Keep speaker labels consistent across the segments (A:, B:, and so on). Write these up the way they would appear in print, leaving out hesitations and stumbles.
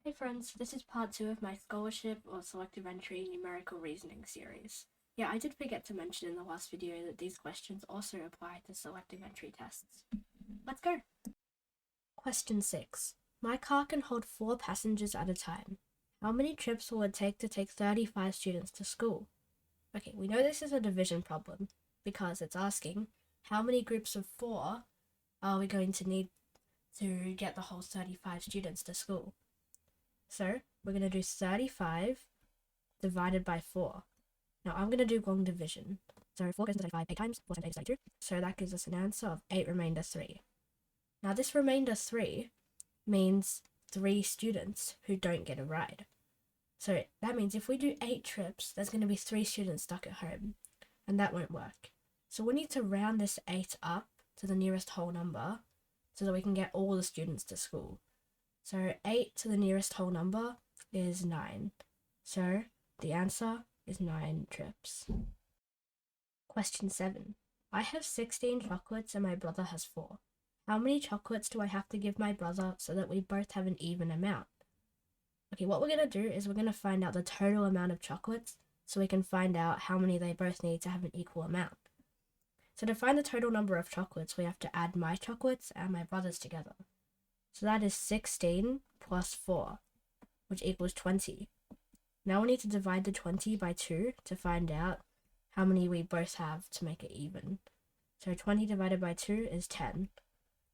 A: Hey friends, this is part 2 of my scholarship or selective entry numerical reasoning series. Yeah, I did forget to mention in the last video that these questions also apply to selective entry tests. Let's go! Question 6. My car can hold 4 passengers at a time. How many trips will it take to take 35 students to school? Okay, we know this is a division problem because it's asking how many groups of 4 are we going to need to get the whole 35 students to school. So we're going to do 35 divided by 4. Now I'm going to do long division. So 4 goes into 35 8 times, 4 times 8 is 32. So that gives us an answer of 8 remainder 3. Now this remainder 3 means 3 students who don't get a ride. So that means if we do 8 trips, there's going to be 3 students stuck at home. And that won't work. So we need to round this 8 up to the nearest whole number so that we can get all the students to school. So 8 to the nearest whole number is 9. So the answer is 9 trips. Question 7. I have 16 chocolates and my brother has 4. How many chocolates do I have to give my brother so that we both have an even amount? Okay, what we're going to do is we're going to find out the total amount of chocolates so we can find out how many they both need to have an equal amount. So to find the total number of chocolates, we have to add my chocolates and my brother's together. So that is 16 plus 4, which equals 20. Now we need to divide the 20 by 2 to find out how many we both have to make it even. So 20 divided by 2 is 10.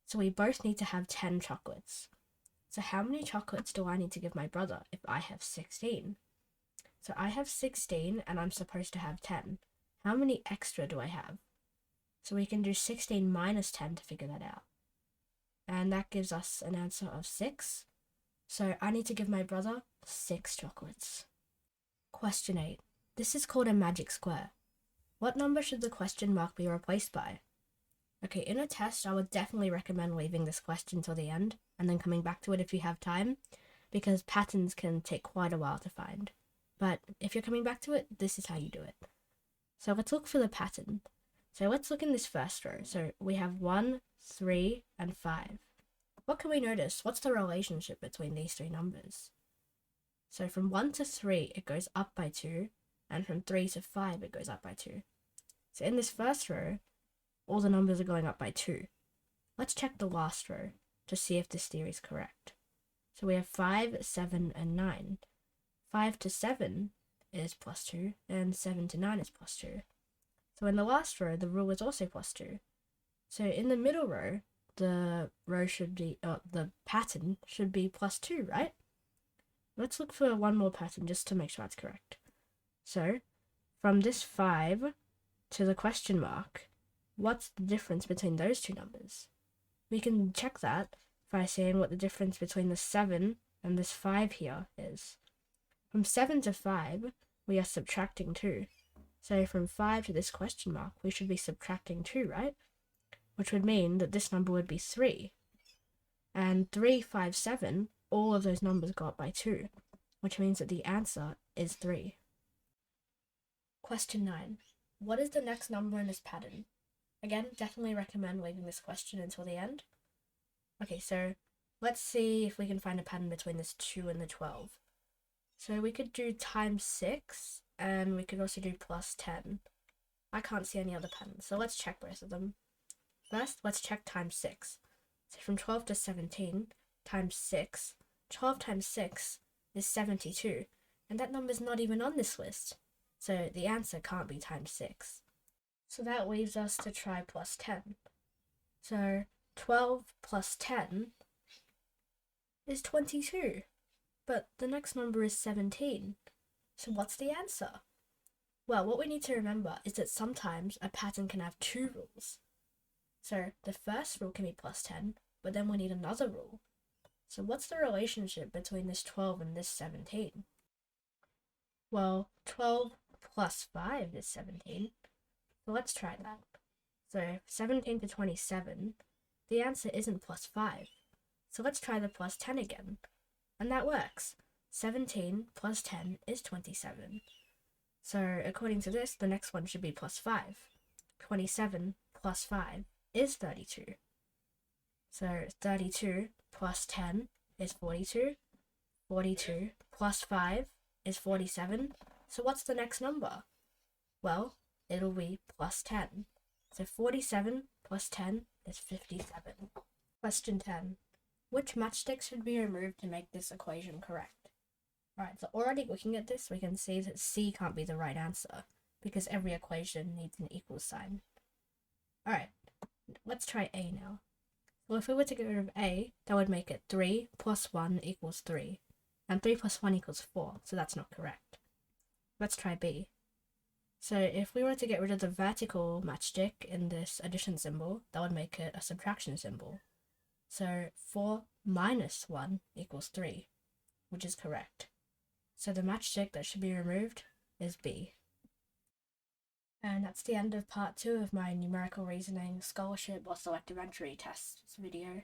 A: So we both need to have 10 chocolates. So how many chocolates do I need to give my brother if I have 16? So I have 16 and I'm supposed to have 10. How many extra do I have? So we can do 16 minus 10 to figure that out. And that gives us an answer of 6. So I need to give my brother 6 chocolates. Question 8. This is called a magic square. What number should the question mark be replaced by? Okay, in a test, I would definitely recommend leaving this question till the end and then coming back to it if you have time, because patterns can take quite a while to find. But if you're coming back to it, this is how you do it. So let's look for the pattern. So let's look in this first row. So we have 1, 3, and 5. What can we notice? What's the relationship between these 3 numbers? So from 1 to 3, it goes up by 2, and from 3 to 5, it goes up by 2. So in this first row, all the numbers are going up by 2. Let's check the last row to see if this theory is correct. So we have 5, 7, and 9. 5 to 7 is plus 2, and 7 to 9 is plus 2. So in the last row, the rule is also plus 2. So in the middle row, the pattern should be plus 2, right? Let's look for one more pattern just to make sure that's correct. So from this 5 to the question mark, what's the difference between those 2 numbers? We can check that by saying what the difference between the 7 and this 5 here is. From 7 to 5, we are subtracting 2. So from 5 to this question mark, we should be subtracting 2, right? Which would mean that this number would be 3. And 3, 5, 7, all of those numbers go up by 2, which means that the answer is 3. Question 9. What is the next number in this pattern? Again, definitely recommend leaving this question until the end. Okay, so let's see if we can find a pattern between this 2 and the 12. So we could do times 6, and we could also do plus 10. I can't see any other patterns, so let's check both of them. First, let's check times 6. So from 12 to 17 times 6, 12 times 6 is 72, and that number's not even on this list, so the answer can't be times 6. So that leaves us to try plus 10. So 12 plus 10 is 22, but the next number is 17. So what's the answer? Well, what we need to remember is that sometimes a pattern can have 2 rules. So the first rule can be plus 10, but then we need another rule. So what's the relationship between this 12 and this 17? Well, 12 plus 5 is 17. So let's try that. So 17 to 27, the answer isn't plus 5. So let's try the plus 10 again. And that works. 17 plus 10 is 27. So according to this, the next one should be plus 5. 27 plus 5 is 32. So 32 plus 10 is 42. 42 plus 5 is 47. So what's the next number? Well, it'll be plus 10. So 47 plus 10 is 57. Question 10. Which matchstick should be removed to make this equation correct? Alright, so already looking at this, we can see that C can't be the right answer, because every equation needs an equal sign. Alright, let's try A now. Well, if we were to get rid of A, that would make it 3 plus 1 equals 3. And 3 plus 1 equals 4, so that's not correct. Let's try B. So if we were to get rid of the vertical matchstick in this addition symbol, that would make it a subtraction symbol. So 4 minus 1 equals 3, which is correct. So the matchstick that should be removed is B. And that's the end of part 2 of my numerical reasoning, scholarship, or selective entry tests video.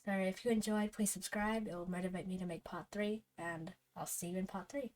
A: So if you enjoyed, please subscribe. It will motivate me to make part 3, and I'll see you in part 3.